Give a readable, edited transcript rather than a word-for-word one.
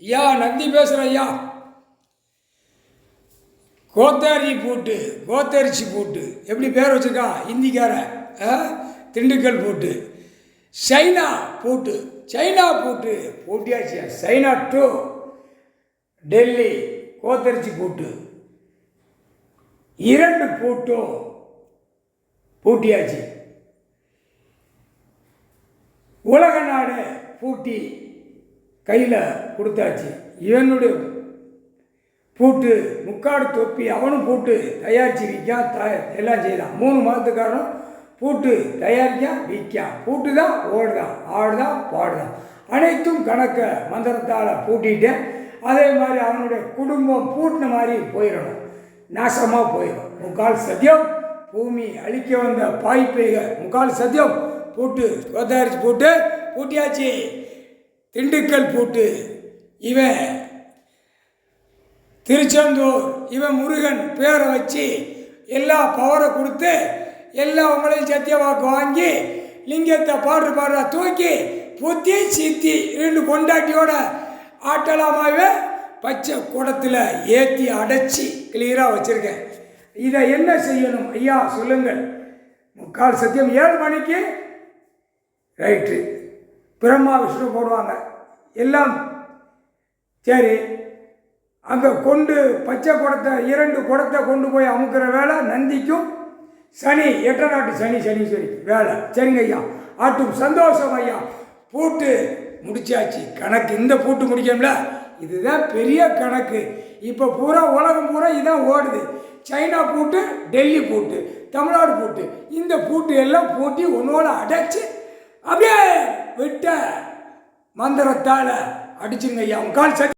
ஐயா நந்தி பேசுகிறேன் ஐயா. கோத்தாரி பூட்டு, கோத்தரிசி பூட்டு எப்படி பேர் வச்சுருக்கான் ஹிந்திக்காரன். திண்டுக்கல் பூட்டு, சைனா பூட்டு, சைனா பூட்டு பூட்டியாச்சு. சைனா டு டெல்லி கோத்தரிசி பூட்டு, 2 பூட்டும் பூட்டியாச்சு. உலக நாடு பூட்டி கையில் கொடுத்தாச்சு. இவனுடைய பூட்டு முக்காடு தொப்பி அவனும் பூட்டு தயாரித்து விற்கான், எல்லாம் செய்தான். 3 மாதத்துக்காரனும் பூட்டு தயாரிக்கான் விற்கான். பூட்டு தான் ஓடுதான், ஆடுதான், பாடுதான். அனைத்தும் கணக்க மந்திரத்தால் பூட்டிட்டேன். அதே மாதிரி அவனுடைய குடும்பம் பூட்டின மாதிரி போயிடணும், நாசமாக போயிடும். முக்கால் சத்தியம் பூமி அழிக்க வந்த பாய்ப்பைக முக்கால் சத்தியம் பூட்டு கோத்தாரிசி பூட்டு பூட்டியாச்சு. திண்டுக்கல் பூட்டு இவன் திருச்செந்தூர், இவன் முருகன் பேரை வச்சு எல்லா பவரை கொடுத்து எல்லா உங்களையும் சத்திய வாக்கு வாங்கி லிங்கத்தை பாடுறா தூக்கி புத்தி சித்தி 2 கொண்டாட்டியோட ஆட்டலாமாவே பச்சை குடத்தில் ஏற்றி அடைச்சி கிளியராக வச்சுருக்கேன். இதை என்ன செய்யணும் ஐயா சொல்லுங்கள். முக்கால் சத்தியம் 7 மணிக்கு ரைட்டு பிரம்மா விஷ்ணு போடுவாங்க எல்லாம் சரி. அங்கே கொண்டு பச்சை குடத்தை 2 குடத்தை கொண்டு போய் அமுக்கிற வேலை நந்திக்கும் சனி 8 நாட்டு சனி வேலை. சரிங்க ஐயா, ஆட்டும் சந்தோஷம் ஐயா. பூட்டு முடிச்சாச்சு. கணக்கு இந்த பூட்டு முடிக்கணும்ல, இதுதான் பெரிய கணக்கு. இப்போ பூரா உலகம் பூரா இதான் ஓடுது. சைனா பூட்டு, டெல்லி பூட்டு, தமிழ்நாடு பூட்டு, இந்த பூட்டு எல்லாம் பூட்டி ஒன்றோட அடைச்சி அப்படியே விட்ட மந்திரத்தால் அடிச்சுங்க ஐயா. கால் சரி.